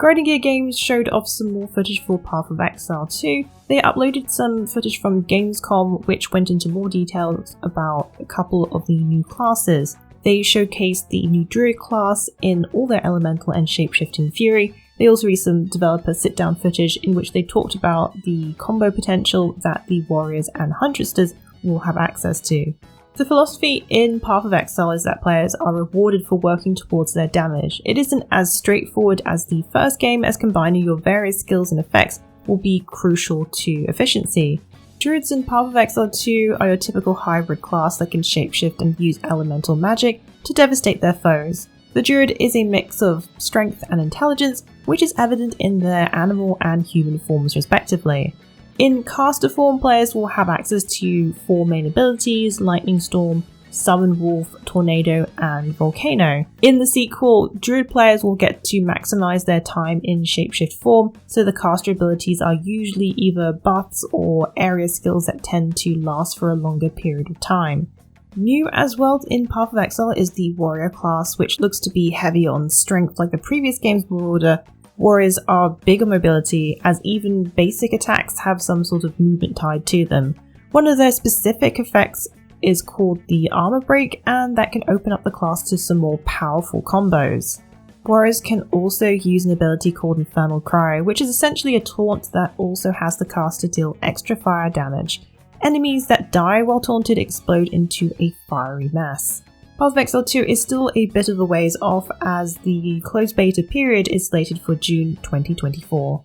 Grinding Gear Games showed off some more footage for Path of Exile 2. They uploaded some footage from Gamescom which went into more details about a couple of the new classes. They showcased the new Druid class in all their elemental and shapeshifting fury. They also released some developer sit-down footage in which they talked about the combo potential that the Warriors and Huntresses will have access to. The philosophy in Path of Exile is that players are rewarded for working towards their damage. It isn't as straightforward as the first game, as combining your various skills and effects will be crucial to efficiency. Druids in Path of Exile 2 are your typical hybrid class that can shapeshift and use elemental magic to devastate their foes. The Druid is a mix of strength and intelligence, which is evident in their animal and human forms respectively. In caster form, players will have access to 4 main abilities: Lightning Storm, Summon Wolf, Tornado, and Volcano. In the sequel, Druid players will get to maximize their time in shapeshift form, so the caster abilities are usually either buffs or area skills that tend to last for a longer period of time. New as well in Path of Exile is the Warrior class, which looks to be heavy on strength like the previous game's Marauder. Warriors are big on mobility, as even basic attacks have some sort of movement tied to them. One of their specific effects is called the Armor Break, and that can open up the class to some more powerful combos. Warriors can also use an ability called Infernal Cry, which is essentially a taunt that also has the caster deal extra fire damage. Enemies that die while taunted explode into a fiery mess. Path of Exile 2 is still a bit of a ways off, as the closed beta period is slated for June 2024.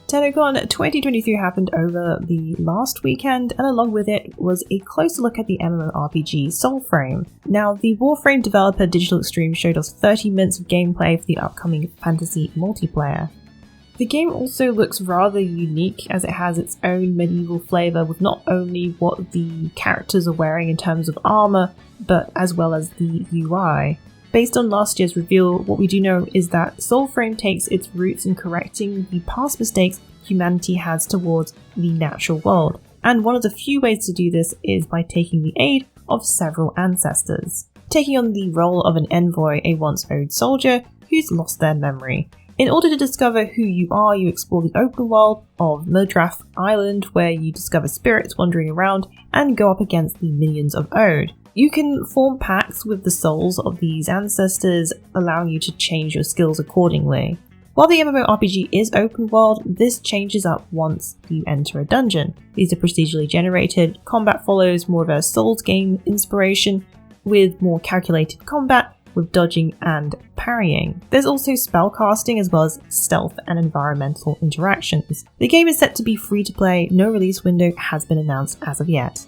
TennoCon 2023 happened over the last weekend, and along with it was a closer look at the MMORPG Soulframe. Now, the Warframe developer Digital Extreme showed us 30 minutes of gameplay for the upcoming fantasy multiplayer. The game also looks rather unique, as it has its own medieval flavour with not only what the characters are wearing in terms of armour, but as well as the UI. Based on last year's reveal, what we do know is that Soulframe takes its roots in correcting the past mistakes humanity has towards the natural world, and one of the few ways to do this is by taking the aid of several ancestors. Taking on the role of an envoy, a once owed soldier who's lost their memory. In order to discover who you are, you explore the open world of Modrath Island, where you discover spirits wandering around and go up against the minions of Ode. You can form pacts with the souls of these ancestors, allowing you to change your skills accordingly. While the MMORPG is open world, this changes up once you enter a dungeon. These are procedurally generated, combat follows more of a Souls game inspiration, with more calculated combat, with dodging and parrying. There's also spellcasting as well as stealth and environmental interactions. The game is set to be free to play, no release window has been announced as of yet.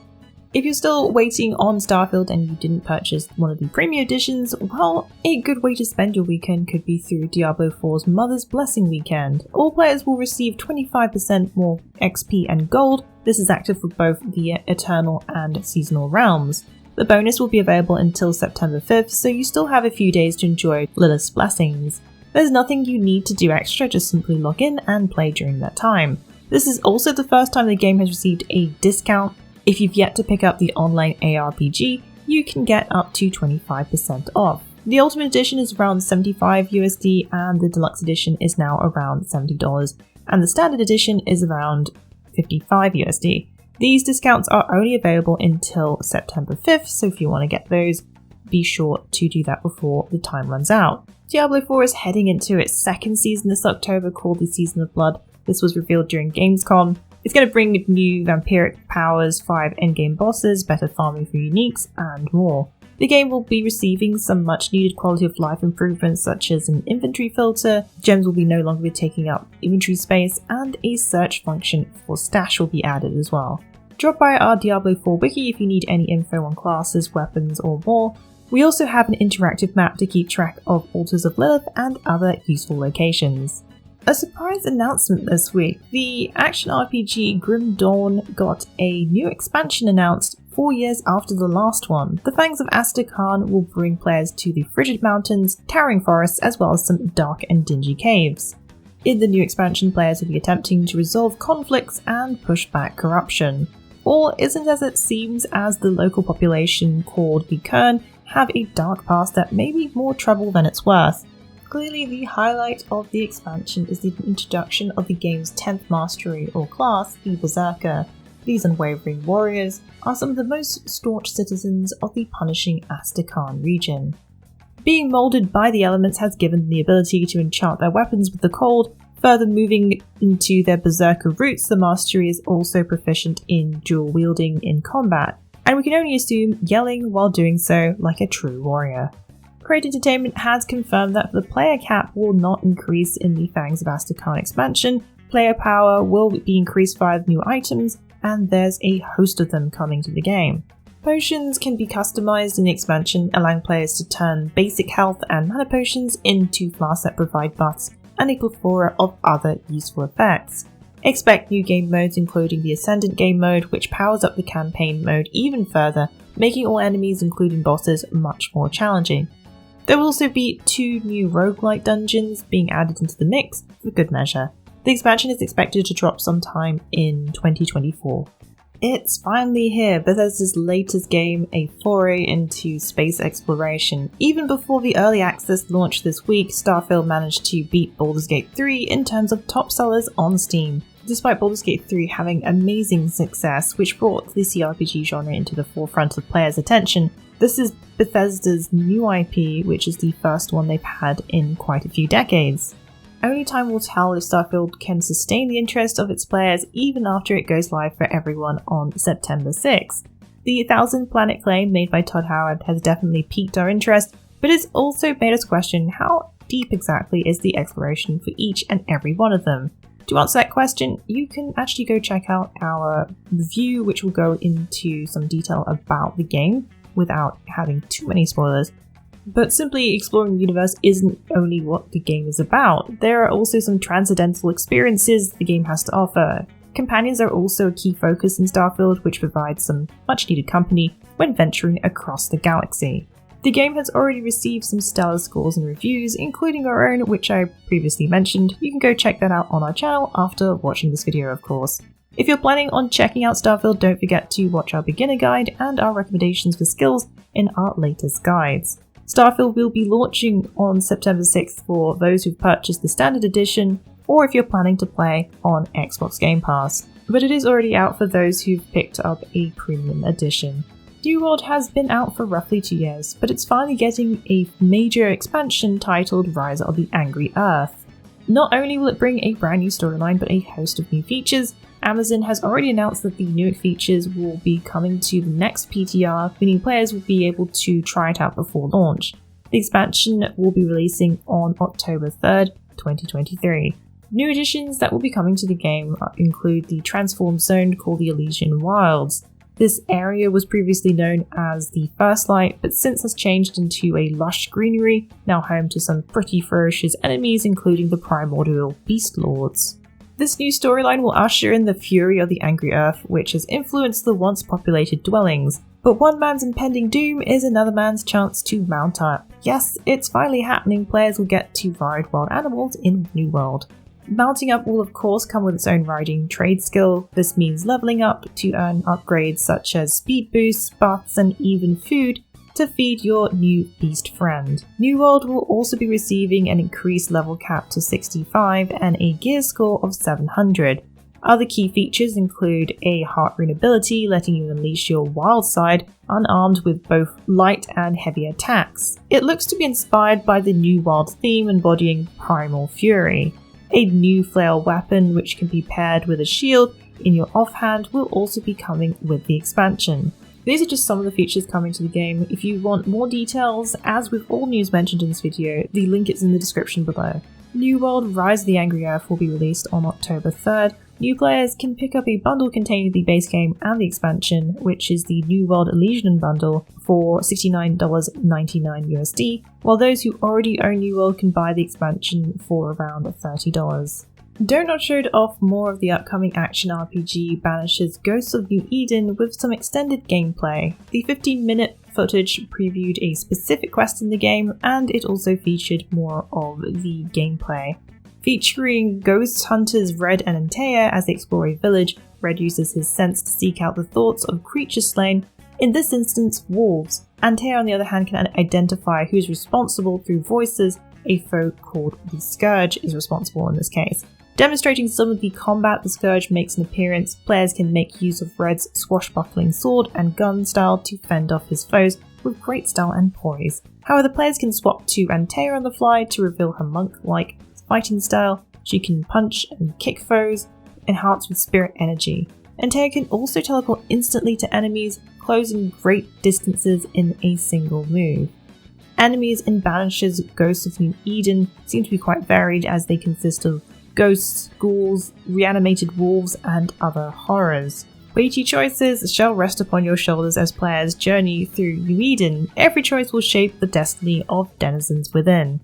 If you're still waiting on Starfield and you didn't purchase one of the premium editions, well, a good way to spend your weekend could be through Diablo 4's Mother's Blessing weekend. All players will receive 25% more XP and gold. This is active for both the Eternal and Seasonal realms. The bonus will be available until September 5th, so you still have a few days to enjoy Lilith's blessings. There's nothing you need to do extra, just simply log in and play during that time. This is also the first time the game has received a discount. If you've yet to pick up the online ARPG, you can get up to 25% off. The Ultimate Edition is around $75 USD, and the Deluxe Edition is now around $70, and the Standard Edition is around $55 USD. These discounts are only available until September 5th, so if you want to get those, be sure to do that before the time runs out. Diablo 4 is heading into its second season this October, called the Season of Blood. This was revealed during Gamescom. It's going to bring new vampiric powers, 5 endgame bosses, better farming for uniques, and more. The game will be receiving some much needed quality of life improvements such as an inventory filter, gems will be no longer be taking up inventory space, and a search function for stash will be added as well. Drop by our Diablo 4 wiki if you need any info on classes, weapons, or more. We also have an interactive map to keep track of Altars of Lilith and other useful locations. A surprise announcement this week. The action RPG Grim Dawn got a new expansion announced 4 years after the last one. The Fangs of Asterkarn will bring players to the frigid mountains, towering forests, as well as some dark and dingy caves. In the new expansion, players will be attempting to resolve conflicts and push back corruption. All isn't as it seems, as the local population called the Kern have a dark past that may be more trouble than it's worth. Clearly, the highlight of the expansion is the introduction of the game's 10th mastery or class, the Berserker. These unwavering warriors are some of the most staunch citizens of the punishing Asterkarn region. Being moulded by the elements has given them the ability to enchant their weapons with the cold. Further moving into their Berserker roots, the mastery is also proficient in dual wielding in combat, and we can only assume yelling while doing so like a true warrior. Crate Entertainment has confirmed that the player cap will not increase in the Fangs of Asterkarn expansion. Player power will be increased via new items, and there's a host of them coming to the game. Potions can be customized in the expansion, allowing players to turn basic health and mana potions into flasks that provide buffs and a plethora of other useful effects. Expect new game modes including the Ascendant game mode, which powers up the campaign mode even further, making all enemies including bosses much more challenging. There will also be 2 new roguelike dungeons being added into the mix for good measure. The expansion is expected to drop sometime in 2024. It's finally here, Bethesda's latest game, a foray into space exploration. Even before the early access launch this week, Starfield managed to beat Baldur's Gate 3 in terms of top sellers on Steam. Despite Baldur's Gate 3 having amazing success, which brought the CRPG genre into the forefront of players' attention, this is Bethesda's new IP, which is the first one they've had in quite a few decades. Only time will tell if Starfield can sustain the interest of its players even after it goes live for everyone on September 6th. The 1,000 Planet claim made by Todd Howard has definitely piqued our interest, but it's also made us question how deep exactly is the exploration for each and every one of them. To answer that question, you can actually go check out our review, which will go into some detail about the game without having too many spoilers. But simply exploring the universe isn't only what the game is about. There are also some transcendental experiences the game has to offer. Companions are also a key focus in Starfield, which provides some much needed company when venturing across the galaxy. The game has already received some stellar scores and reviews, including our own, which I previously mentioned. You can go check that out on our channel after watching this video, of course. If you're planning on checking out Starfield, don't forget to watch our beginner guide and our recommendations for skills in our latest guides. Starfield will be launching on September 6th for those who've purchased the standard edition, or if you're planning to play on Xbox Game Pass. But it is already out for those who've picked up a premium edition. New World has been out for roughly 2 years, but it's finally getting a major expansion titled Rise of the Angry Earth. Not only will it bring a brand new storyline, but a host of new features. Amazon has already announced that the new features will be coming to the next PTR, meaning players will be able to try it out before launch. The expansion will be releasing on October 3rd, 2023. New additions that will be coming to the game include the transform zone called the Elysian Wilds. This area was previously known as the First Light, but since has changed into a lush greenery, now home to some pretty ferocious enemies including the primordial beast lords. This new storyline will usher in the fury of the Angry Earth, which has influenced the once populated dwellings. But one man's impending doom is another man's chance to mount up. Yes, it's finally happening, players will get to ride wild animals in New World. Mounting up will of course come with its own riding trade skill. This means leveling up to earn upgrades such as speed boosts, buffs and even food to feed your new beast friend. New World will also be receiving an increased level cap to 65 and a gear score of 700. Other key features include a heart rune ability letting you unleash your wild side unarmed with both light and heavy attacks. It looks to be inspired by the New World theme embodying primal fury. A new flail weapon which can be paired with a shield in your offhand will also be coming with the expansion. These are just some of the features coming to the game. If you want more details, as with all news mentioned in this video, the link is in the description below. New World Rise of the Angry Earth will be released on October 3rd. New players can pick up a bundle containing the base game and the expansion, which is the New World Elysian bundle for $69.99 USD, while those who already own New World can buy the expansion for around $30. Donut showed off more of the upcoming action RPG Banishers Ghosts of New Eden with some extended gameplay. The 15-minute footage previewed a specific quest in the game, and it also featured more of the gameplay. Featuring ghost hunters Red and Antea as they explore a village, Red uses his sense to seek out the thoughts of creatures slain, in this instance wolves. Antea on the other hand can identify who's responsible through voices a foe called the Scourge is responsible in this case. Demonstrating some of the combat the Scourge makes an appearance, players can make use of Red's swashbuckling sword and gun style to fend off his foes with great style and poise. However, players can swap to Antea on the fly to reveal her monk-like fighting style. She can punch and kick foes, enhanced with spirit energy. Antea can also teleport instantly to enemies, closing great distances in a single move. Enemies in Banishers' Ghosts of New Eden seem to be quite varied, as they consist of ghosts, ghouls, reanimated wolves, and other horrors. Weighty choices shall rest upon your shoulders as players journey through New Eden. Every choice will shape the destiny of denizens within.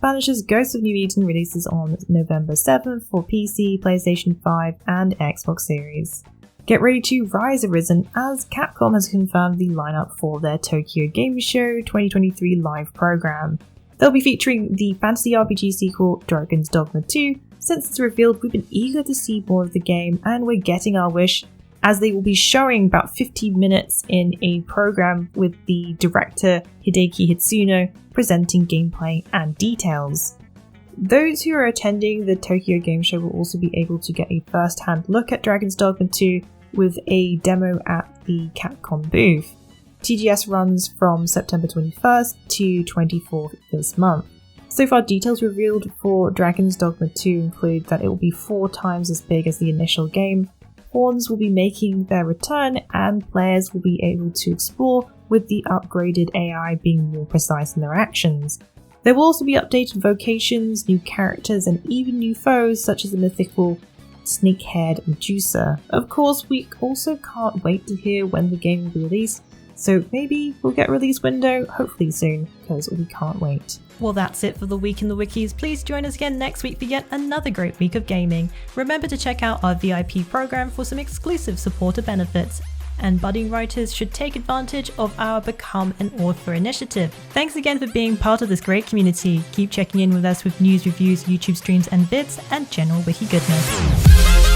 Banishers' Ghosts of New Eden releases on November 7th for PC, PlayStation 5, and Xbox Series. Get ready to rise arisen, as Capcom has confirmed the lineup for their Tokyo Game Show 2023 live program. They'll be featuring the fantasy RPG sequel Dragon's Dogma 2. Since it's revealed, we've been eager to see more of the game, and we're getting our wish, as they will be showing about 50 minutes in a program with the director Hideki Hitsuno presenting gameplay and details. Those who are attending the Tokyo Game Show will also be able to get a first-hand look at Dragon's Dogma 2 with a demo at the Capcom booth. TGS runs from September 21st to 24th this month. So far, details revealed for Dragon's Dogma 2 include that it will be 4 times as big as the initial game, horns will be making their return, and players will be able to explore with the upgraded AI being more precise in their actions. There will also be updated vocations, new characters, and even new foes such as the mythical snake-haired Medusa. Of course, we also can't wait to hear when the game will be released, so maybe we'll get a release window hopefully soon, because we can't wait. Well, that's it for the Week in the Wikis. Please join us again next week for yet another great week of gaming. Remember to check out our VIP program for some exclusive supporter benefits. And budding writers should take advantage of our Become an Author initiative. Thanks again for being part of this great community. Keep checking in with us with news, reviews, YouTube streams and vids, and general wiki goodness.